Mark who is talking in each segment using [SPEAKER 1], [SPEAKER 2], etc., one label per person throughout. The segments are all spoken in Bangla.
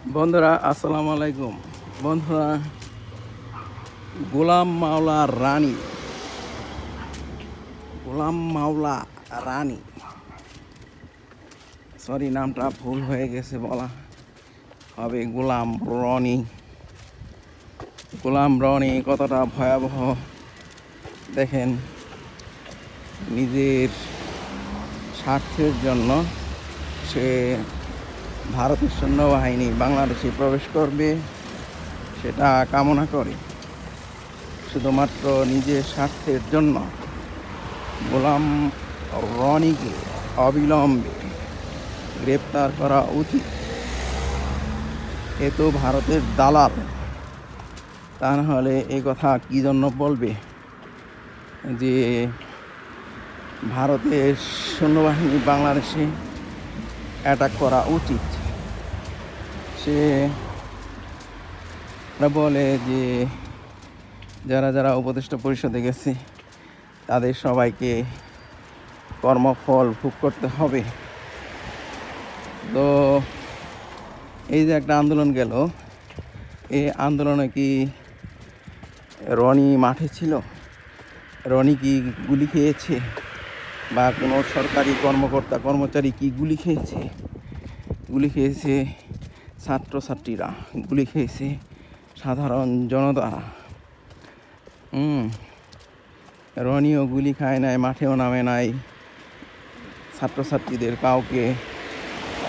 [SPEAKER 1] বন্ধুরা আসসালামু আলাইকুম। বন্ধুরা, গোলাম মাওলা রানী, গোলাম মাওলা রানী, সরি নামটা ভুল হয়ে গেছে, বলা হবে গোলাম রনি। গোলাম রনি কতটা ভয়াবহ দেখেন, নিজের স্বার্থের জন্য সে ভারতের সৈন্যবাহিনী বাংলাদেশে প্রবেশ করবে সেটা কামনা করে। শুধুমাত্র নিজের স্বার্থের জন্য গোলাম রনিকে অবিলম্বে গ্রেপ্তার করা উচিত। এ তো ভারতের দালাল, তা নাহলে এই কথা কী জন্য বলবে যে ভারতের সৈন্যবাহিনী বাংলাদেশে অ্যাটাক করা উচিত। সে বলে যে যারা যারা উপদেষ্টা পরিষদে গেছে তাদের সবাইকে কর্মফল ভোগ করতে হবে। তো এই যে একটা আন্দোলন গেল, এই আন্দোলনে কি রনি মাঠে ছিল? রনি কি গুলি খেয়েছে? বা কোনো সরকারি কর্মকর্তা কর্মচারী কি গুলি খেয়েছে? গুলি খেয়েছে ছাত্রছাত্রীরা, গুলি খেয়েছে সাধারণ জনতারা। রনিও গুলি খায় নাই, মাঠেও নামে নাই, ছাত্রছাত্রীদের কাউকে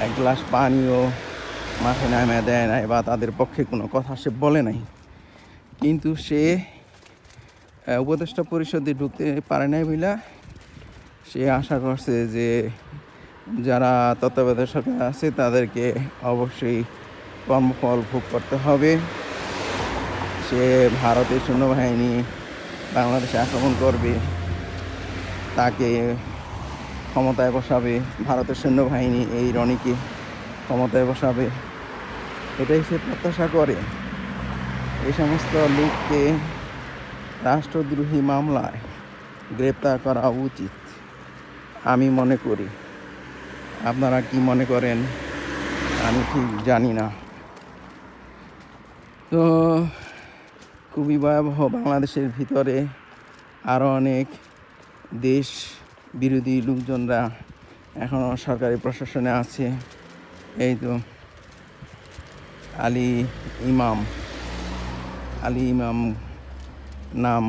[SPEAKER 1] এক গ্লাস পানিও মাঠে নামে দেয় নাই বা তাদের পক্ষে কোনো কথা সে বলে নাই। কিন্তু সে উপদেষ্টা পরিষদে ঢুকতে পারে নাই বলে সে আশা করছে যে যারা তত্ত্বাবধায়ক সরকার আছে তাদেরকে অবশ্যই কর্মফল ভোগ করতে হবে। সে ভারতের সৈন্যবাহিনী বাংলাদেশে আক্রমণ করবে, তাকে ক্ষমতায় বসাবে, ভারতের সৈন্যবাহিনী এই রনিকে ক্ষমতায় বসাবে, এটাই সে প্রত্যাশা করে। এই সমস্ত লোককে রাষ্ট্রদ্রোহী মামলায় গ্রেপ্তার করা উচিত আমি মনে করি। আপনারা কি মনে করেন আমি ঠিক জানি না। তো খুবই ভয়াবহ। বাংলাদেশের ভিতরে আরও অনেক দেশ বিরোধী লোকজনরা এখনও সরকারি প্রশাসনে আছে। এই তো আলী ইমাম নাম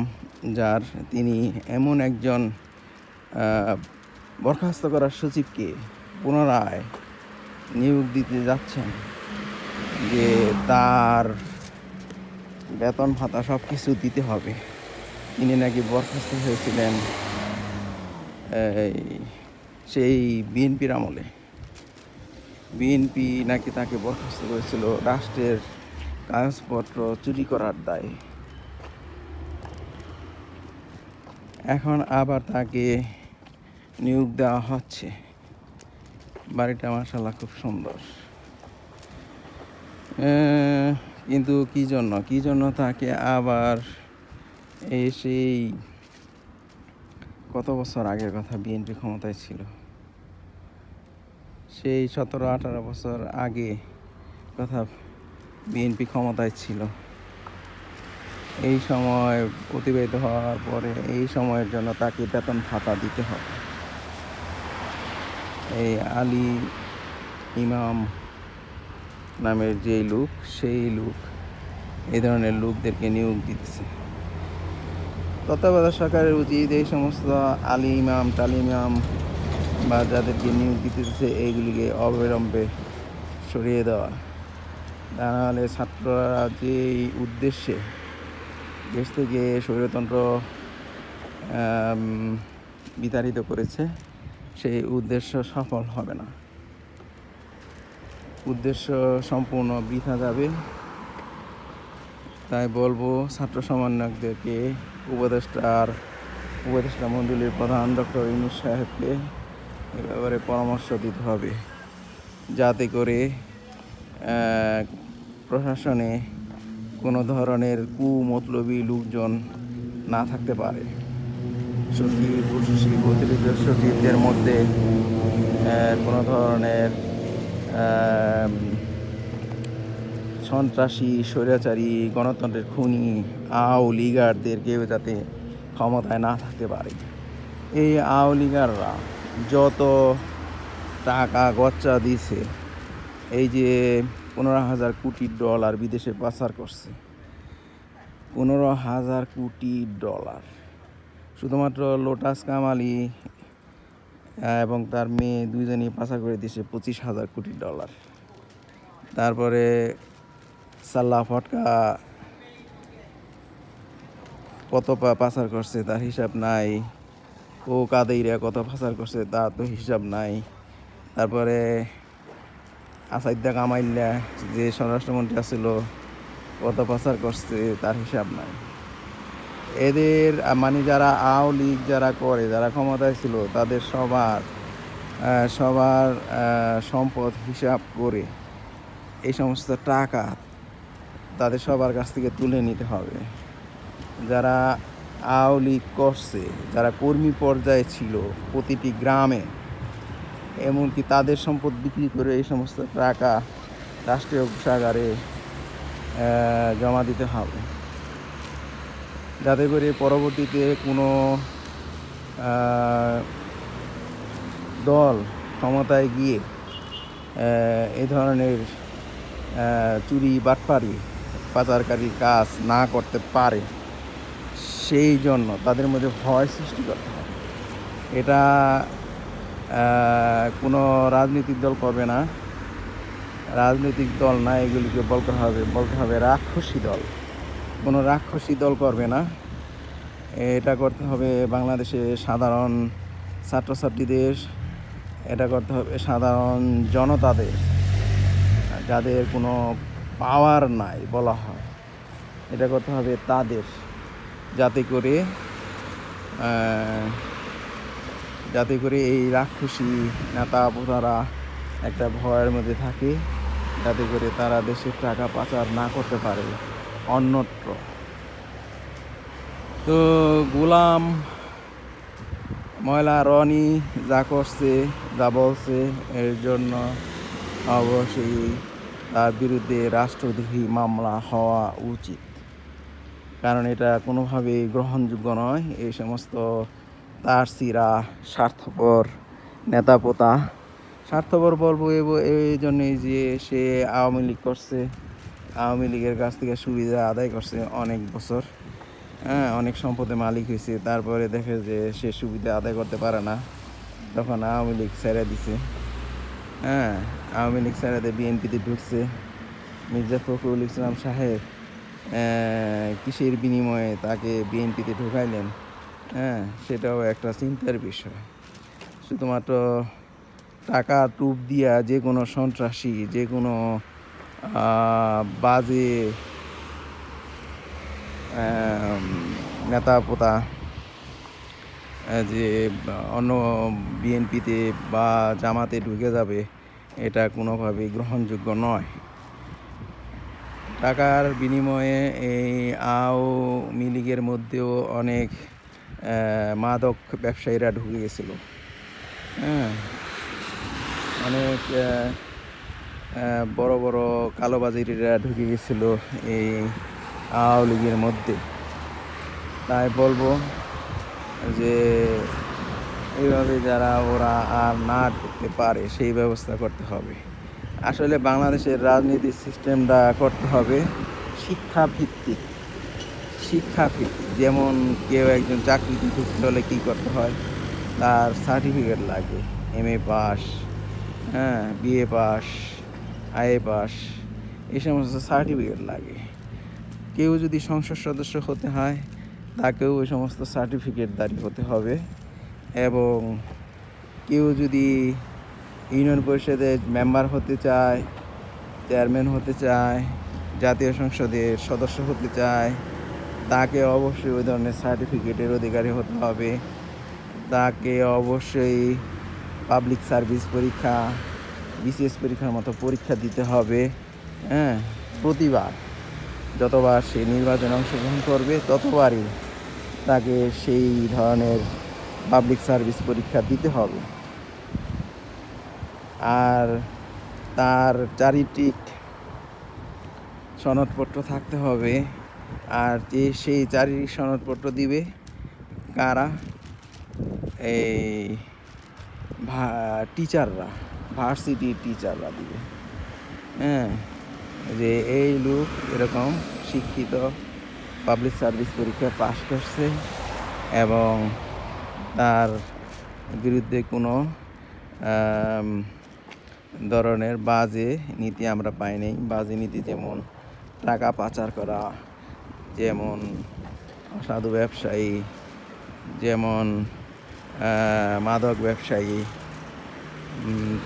[SPEAKER 1] যার, তিনি এমন একজন বরখাস্ত করা সচিবকে পুনরায় নিয়োগ দিতে যাচ্ছেন যে তার বেতন ভাতা সব কিছু দিতে হবে। তিনি নাকি বরখাস্ত হয়েছিলেন সেই বিএনপির আমলে। বিএনপি নাকি তাকে বরখাস্ত করেছিল রাষ্ট্রের কাগজপত্র চুরি করার দায়ে। এখন আবার তাকে নিয়োগ দেওয়া হচ্ছে। বাড়িটা মাশাআল্লাহ খুব সুন্দর, কিন্তু কি জন্য তাকে আবার সেই কত বছর আগের কথা, বিএনপি ক্ষমতায় ছিল, সেই 17-18 বছর আগে কথা, বিএনপি ক্ষমতায় ছিল। এই সময় অতিবাহিত হওয়ার পরে এই সময়ের জন্য তাকে বেতন ভাতা দিতে হবে। এই আলী ইমাম নামের যেই লোক, সেই লোক এই ধরনের লোকদেরকে নিয়োগ দিতেছে। তত্ত্বাবধায়ক সরকারের উচিত এই সমস্ত আলী ইমাম টালিমাম বা যাদেরকে নিয়োগ দিতেছে এইগুলিকে অবিলম্বে সরিয়ে দেওয়া। তা নাহলে ছাত্ররা যেই উদ্দেশ্যে দেশ থেকে স্বৈরতন্ত্র বিতাড়িত করেছে সেই উদ্দেশ্য সফল হবে না, উদ্দেশ্য সম্পূর্ণ বৃথা যাবে। তাই বলবো ছাত্র সমন্বয়কদেরকে, উপদেষ্টা মণ্ডলীর প্রধান ডক্টর ইউনূস সাহেবকে এ ব্যাপারে পরামর্শ দিতে হবে, যাতে করে প্রশাসনে কোনো ধরনের কুমতলবী লোকজন না থাকতে পারে। সচিব, উপসচিব, অতিরিক্ত সচিবদের মধ্যে কোনো ধরনের সন্ত্রাসী স্বৈরাচারী গণতন্ত্রের খুনি আওয়ামী লীগারদের কেউ যাতে ক্ষমতায় না থাকতে পারে। এই আওয়ামী লীগাররা যত টাকা গচ্চা দিছে, এই যে 15,000 কোটি ডলার বিদেশে পাচার করছে, 15,000 কোটি ডলার শুধুমাত্র লোটাস কামালি এবং তার মেয়ে দুইজনই পাচার করে দিয়েছে 25,000 কোটি ডলার। তারপরে সাল্লা ফটকা কত পাচার করছে তার হিসাব নাই, ও কাদেইরা কত পাচার করছে তার তো হিসাব নাই। তারপরে আসাইদ্দা কামাইল্লা যে স্বরাষ্ট্রমন্ত্রী আছিল কত পাচার করছে তার হিসাব নাই। এদের মানে যারা আওয়ামী লীগ যারা করে, যারা ক্ষমতায় ছিল, তাদের সবার সম্পদ হিসাব করে এই সমস্ত টাকা তাদের সবার কাছ থেকে তুলে নিতে হবে। যারা আওয়ামী লীগ করছে, যারা কর্মী পর্যায়ে ছিল প্রতিটি গ্রামে, এমনকি তাদের সম্পদ বিক্রি করে এই সমস্ত টাকা রাষ্ট্রীয় কোষাগারে জমা দিতে হবে, যাতে করে পরবর্তীতে কোনো দল ক্ষমতায় গিয়ে এই ধরনের চুরি বাটপারি পাচারকারীর কাজ না করতে পারে, সেই জন্য তাদের মধ্যে ভয় সৃষ্টি করতে হবে। এটা কোনো রাজনৈতিক দল করবে না, রাজনৈতিক দল না, এগুলিকে বলতে হবে রাক্ষসী দল। কোনো রাক্ষসী দল করবে না, এটা করতে হবে বাংলাদেশে সাধারণ ছাত্রছাত্রীদের, এটা করতে হবে সাধারণ জনতাদের, যাদের কোনো পাওয়ার নাই বলা হয়, এটা করতে হবে তাদের, যাতে করে এই রাক্ষসী নেতা প্রধারা একটা ভয়ের মধ্যে থাকে, যাতে করে তারা দেশের টাকা পাচার না করতে পারে অন্যত্র। তো গোলাম ময়লা রনি যা করছে, যা বলছে, এর জন্য অবশ্যই তার বিরুদ্ধে রাষ্ট্রদ্রোহী মামলা হওয়া উচিত, কারণ এটা কোনোভাবেই গ্রহণযোগ্য নয়। এই সমস্ত তারসিরা স্বার্থপর নেতাপোতা, স্বার্থপর বলবো এই জন্যই যে সে আওয়ামী লীগ করছে, আওয়ামী লীগের কাছ থেকে সুবিধা আদায় করছে অনেক বছর, অনেক সম্পদের মালিক হয়েছে, তারপরে দেখে যে সে সুবিধা আদায় করতে পারে না, তখন আওয়ামী লীগ ছেড়ে দিছে। আওয়ামী লীগ ছেড়ে দিয়ে বিএনপিতে ঢুকছে। মির্জা ফখরুল ইসলাম সাহেব কিসের বিনিময়ে তাকে বিএনপিতে ঢুকাইলেন, সেটাও একটা চিন্তার বিষয়। শুধুমাত্র টাকা টুপ দিয়া যে কোনো সন্ত্রাসী, যে কোনো বাজে নেতাপোতা যে অন্য বিএনপিতে বা জামাতে ঢুকে যাবে, এটা কোনোভাবেই গ্রহণযোগ্য নয়। টাকার বিনিময়ে এই আওয়ামী লীগের মধ্যেও অনেক মাদক ব্যবসায়ীরা ঢুকে গেছিল, অনেক বড় বড় কালোবাজারিরা ঢুকে গেছিল এই আওয়ামী লীগের মধ্যে। তাই বলবো যে এইভাবে যারা ওরা আর না ঢুকতে পারে সেই ব্যবস্থা করতে হবে। আসলে বাংলাদেশের রাজনীতির সিস্টেমটা করতে হবে শিক্ষাভিত্তিক। যেমন কেউ একজন চাকরিতে ঢুকতে হলে কী করতে হয়, তার সার্টিফিকেট লাগে, MA pass, BA pass, IA pass, এই সমস্ত সার্টিফিকেট লাগে। কেউ যদি সংসদ সদস্য হতে হয়, তাকেও ওই সমস্ত সার্টিফিকেটদারি হতে হবে। এবং কেউ যদি ইউনিয়ন পরিষদের মেম্বার হতে চায়, চেয়ারম্যান হতে চায়, জাতীয় সংসদের সদস্য হতে চায়, তাকে অবশ্যই ওই ধরনের সার্টিফিকেটের অধিকারী হতে হবে। তাকে অবশ্যই পাবলিক সার্ভিস পরীক্ষা, BCS পরীক্ষার মতো পরীক্ষা দিতে হবে। প্রতিবার যতবার সে নির্বাচনে অংশগ্রহণ করবে, ততবারই তাকে সেই ধরনের পাবলিক সার্ভিস পরীক্ষা দিতে হবে। আর তার চারিত্রিক সনদপত্র থাকতে হবে। আর যে সেই চারিত্রিক সনদপত্র দিবে কারা? এই টিচাররা, ভার্সিটির টিচাররা দিবে। হ্যাঁ, যে এই লোক এরকম শিক্ষিত, পাবলিক সার্ভিস পরীক্ষা পাশ করছে এবং তার বিরুদ্ধে কোনো ধরনের বাজে নীতি আমরা পাই নাই। বাজে নীতি যেমন টাকা পাচার করা, যেমন অসাধু ব্যবসায়ী, যেমন মাদক ব্যবসায়ী,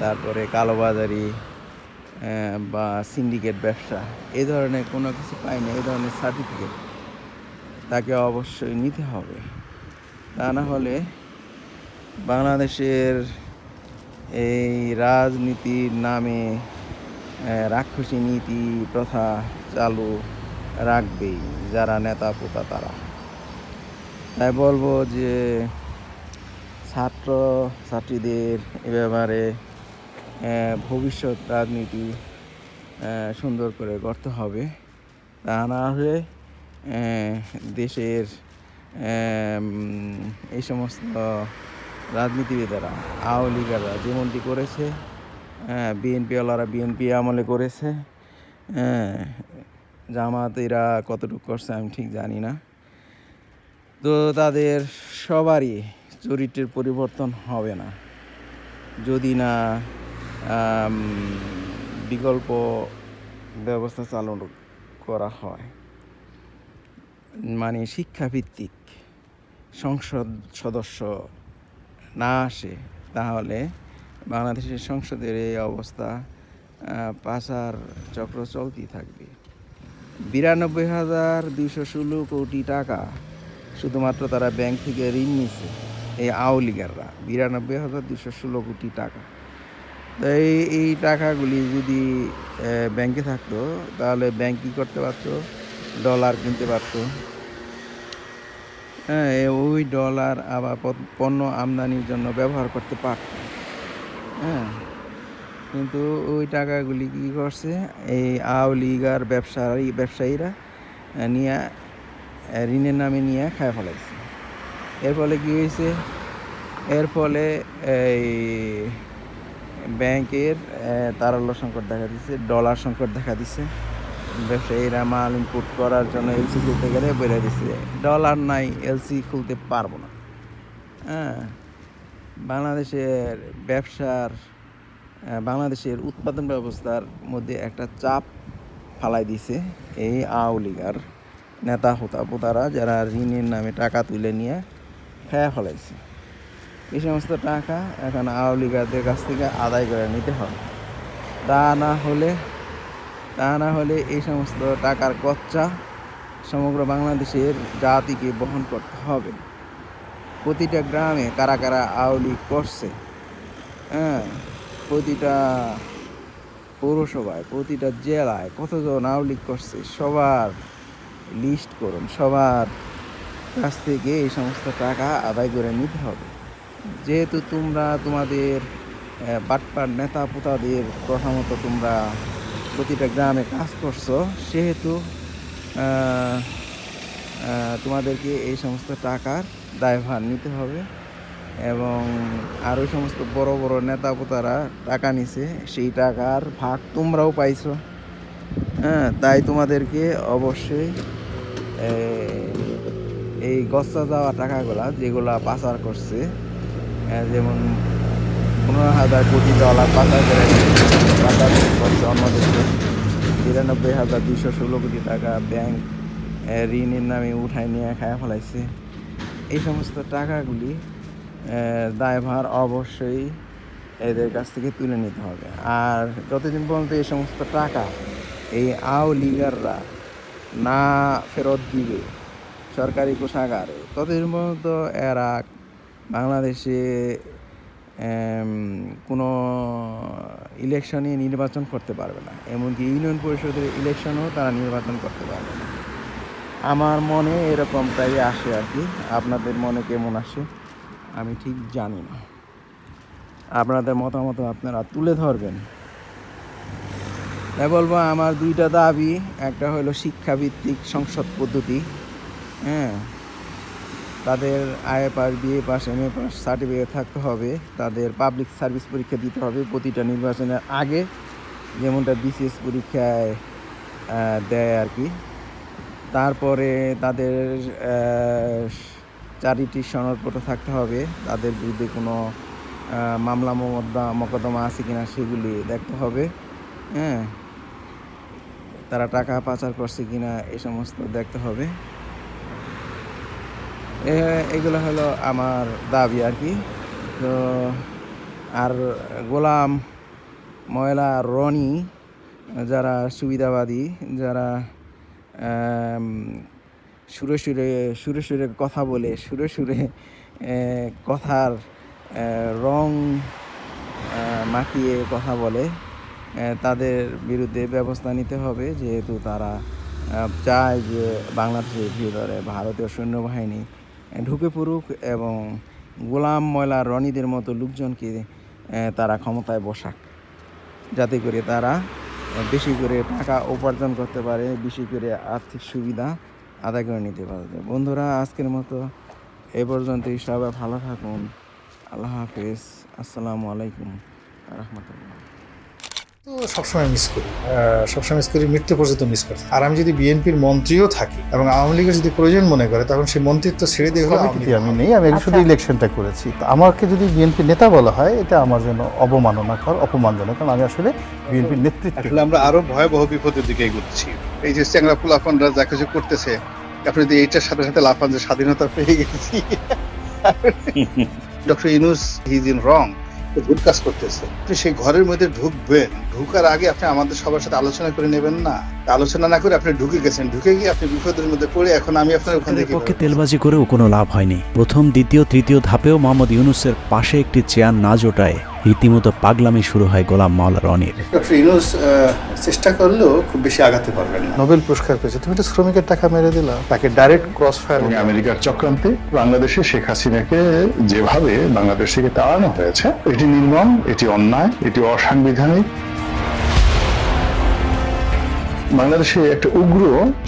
[SPEAKER 1] তারপরে কালোবাজারি বা সিন্ডিকেট ব্যবসা, এই ধরনের কোনো কিছু পাই না। এই ধরনের সার্টিফিকেট তাকে অবশ্যই নিতে হবে। তা না হলে বাংলাদেশের এই রাজনীতির নামে রাক্ষসী নীতি প্রথা চালু রাখবেই যারা নেতা পোতা তারা। তাই বলবো যে ছাত্র ছাত্রীদের এ ব্যাপারে ভবিষ্যৎ রাজনীতি সুন্দর করে করতে হবে। তা না হলে দেশের এই সমস্ত রাজনীতিবিদেরা, আওয়ামী লীগেরা যেমনটি করেছে, বিএনপিওয়ালারা বিএনপি আমলে করেছে, জামাতেরা কতটুকু করছে আমি ঠিক জানি না। তো তাদের সবারই চরিত্রের পরিবর্তন হবে না যদি না বিকল্প ব্যবস্থা চালু করা হয়। মানে শিক্ষাভিত্তিক সংসদ সদস্য না আসে, তাহলে বাংলাদেশের সংসদের এই অবস্থা, পাচার চক্র চলতেই থাকবে। 92,216 কোটি টাকা শুধুমাত্র তারা ব্যাংক থেকে ঋণ নিছে, এই আওয়ামী লীগেররা। 92,216 কোটি টাকা। তো এই টাকাগুলি যদি ব্যাংকে থাকতো, তাহলে ব্যাংক কী করতে পারতো? ডলার কিনতে পারতো। হ্যাঁ, ওই ডলার আবার পণ্য আমদানির জন্য ব্যবহার করতে পারত। হ্যাঁ, কিন্তু ওই টাকাগুলি কী করছে? এই আওয়ামী লীগ আর ব্যবসায়ীরা নিয়ে ঋণের নামে নিয়ে খায় ফেলাইছে। এর ফলে কী হয়েছে? এর ফলে এই ব্যাংকের তারল্য সংকট দেখা দিচ্ছে, ডলার সংকট দেখা দিচ্ছে। ব্যবসায়ীরা মাল ইম্পোর্ট করার জন্য এলসি খুলতে গেলে বলে দিচ্ছে ডলার নাই, এলসি খুলতে পারবো না। হ্যাঁ, বাংলাদেশের উৎপাদন ব্যবস্থার মধ্যে একটা চাপ ফালাই দিছে এই আওয়ামী লীগের নেতা পোতারা, যারা ঋণের নামে টাকা তুলে নিয়ে খেয়ে ফেলাইছে। এই সমস্ত টাকা এখন আওয়ামী লীগের কাছ থেকে আদায় করে নিতে হবে। তা না হলে এই সমস্ত টাকার কচ্চা সমগ্র বাংলাদেশের জাতিকে বহন করতে হবে। প্রতিটা গ্রামে কারা কারা আওয়ামী লীগ করছে, হ্যাঁ, প্রতিটা পৌরসভায়, প্রতিটা জেলায় কতজন আওয়ামী লীগ করছে, সবার লিস্ট করুন। সবার কাছ থেকে এই সমস্ত টাকা আদায় করে নিতে হবে। যেহেতু তোমরা তোমাদের বাটপার নেতা পোতাদের কথা মতো তোমরা প্রতিটা গ্রামে কাজ করছো, সেহেতু তোমাদেরকে এই সমস্ত টাকার দায়ভার নিতে হবে। এবং আর ওই সমস্ত বড় বড় নেতা পোতারা টাকা নিছে, সেই টাকার ভাগ তোমরাও পাইছো। হ্যাঁ, তাই তোমাদেরকে অবশ্যই এই গচ্চা যাওয়া টাকাগুলা যেগুলা পাচার করছে, যেমন 15,000 কোটি ডলার পাচার করছে অন্য দেশে, 92,216 কোটি টাকা ব্যাংক ঋণের নামে উঠায় নিয়ে খায়া ফেলাইছে। এই সমস্ত টাকাগুলি দায়ভার অবশ্যই এদের কাছ থেকে তুলে নিতে হবে। আর যতদিন পর্যন্ত এই সমস্ত টাকা এই আওয়ামী লীগাররা না ফেরত দিবে সরকারি কোষাগারে, ততদিন পর্যন্ত এরা বাংলাদেশে কোনো ইলেকশনে নির্বাচন করতে পারবে না। এমনকি ইউনিয়ন পরিষদের ইলেকশনও তারা নির্বাচন করতে পারবে না। আমার মনে এরকমটাই আসে আর কি। আপনাদের মনে কেমন আসে আমি ঠিক জানি না। আপনাদের মতামত আপনারা তুলে ধরবেন। তাই বলবো আমার দুইটা দাবি, একটা হলো শিক্ষাভিত্তিক সংসদ পদ্ধতি, হ্যাঁ, তাদের IA pass, BA pass, MA pass certificate থাকতে হবে, তাদের পাবলিক সার্ভিস পরীক্ষা দিতে হবে প্রতিটা নির্বাচনের আগে, যেমনটা বিসিএস পরীক্ষায় দেয় আর কি। তারপরে তাদের চ্যারিটি সনদপত্র থাকতে হবে, তাদের বিরুদ্ধে কোনো মামলা মোকদ্দমা আছে কিনা সেগুলি দেখতে হবে, হ্যাঁ, তারা টাকা পাচার করছে কিনা এই সমস্ত দেখতে হবে। এগুলো হলো আমার দাবি আর কি। তো আর গোলাম ময়লা রনি যারা সুবিধাবাদী, যারা সুরে সুরে কথা বলে, সুরে কথার রং মাখিয়ে কথা বলে, তাদের বিরুদ্ধে ব্যবস্থা নিতে হবে, যেহেতু তারা চায় যে বাংলাদেশের ভিতরে ভারতীয় সৈন্যবাহিনী ঢুকে পড়ুক এবং গোলাম ময়লা রনিদের মতো লোকজনকে তারা ক্ষমতায় বসাক, যাতে করে তারা বেশি করে টাকা উপার্জন করতে পারে, বেশি করে আর্থিক সুবিধা আদায় করে নিতে পারে। বন্ধুরা, আজকের মতো এ পর্যন্তই। সবাই ভালো থাকুন। আল্লাহ হাফেজ। আসসালামু আলাইকুম রহমতুল্লাহ।
[SPEAKER 2] তো সবসময় মিস করি, মৃত্যু পর্যন্ত মিস করি। আর আমি যদি বিএনপির মন্ত্রীও থাকি এবং আওয়ামী লীগের যদি প্রয়োজন মনে করে, তখন সেই মন্ত্রিত্ব ছেড়ে দিয়ে
[SPEAKER 3] আমি নেই, আমি শুধু ইলেকশনটা করেছি। আমাকে যদি বিএনপি নেতা বলা হয়, এটা আমার জন্য অবমাননাকর, অপমানজনক, কারণ আমি আসলে বিএনপির নেতৃত্ব।
[SPEAKER 4] আসলে আমরা আরো ভয়াবহ বিপদের দিকে এগোচ্ছি। এই যে চ্যাংরা পোলাপানরা যা কিছু করতেছে, আপনি যদি এইটার সাথে সাথে লাফান যে স্বাধীনতা পেয়ে গেছি, doctor Yunus he is in wrong, ভুল কাজ করতেছে। আপনি সেই ঘরের মধ্যে ঢুকবেন, ঢুকার আগে আপনি আমাদের সবার সাথে আলোচনা করে নেবেন না? আলোচনা না করে আপনি ঢুকে গেছেন, ঢুকে গিয়ে আপনি বিপদের মধ্যে পড়ে এখন আমি আপনার ওখান থেকে
[SPEAKER 5] পক্ষে তেলবাজি করেও কোনো লাভ হয়নি। প্রথম, দ্বিতীয়, তৃতীয় ধাপেও মোহাম্মদ ইউনূসের পাশে একটি চেয়ার না জোটায় রীতিমতো পাগলামি শুরু হয় গোলাম মাওলা রনির।
[SPEAKER 2] ডক্টর ইউনূস চেষ্টা করলেও খুব বেশি আগাতে পারবেন না। নোবেল পুরস্কার পেয়েছে, তুমি তো শ্রমিকের টাকা মেরে দিলা, তাকে ডাইরেক্ট ক্রস ফায়ার।
[SPEAKER 6] আমেরিকার চক্রান্তে বাংলাদেশে শেখ হাসিনাকে যেভাবে বাংলাদেশ থেকে তাড়ানো হয়েছে, এটি নির্মম, এটি অন্যায়, এটি অসাংবিধানিক। বাংলাদেশে একটা উগ্র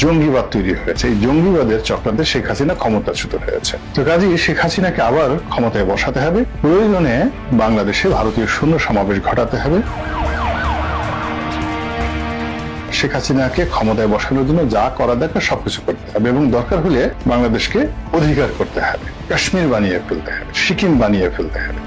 [SPEAKER 6] জঙ্গিবাদ তৈরি হয়েছে। এই জঙ্গিবাদের চক্রান্তে শেখ হাসিনা ক্ষমতাচ্যুত হয়েছে। তো কাজেই শেখ হাসিনাকে আবার ক্ষমতায় বসাতে হবে, প্রয়োজনে বাংলাদেশে ভারতীয় সৈন্য সমাবেশ ঘটাতে হবে। শেখ হাসিনাকে ক্ষমতায় বসানোর জন্য যা করা দরকার সবকিছু করতে হবে এবং দরকার হলে বাংলাদেশকে অধিকার করতে হবে, কাশ্মীর বানিয়ে ফেলতে হবে, সিকিম বানিয়ে ফেলতে হবে।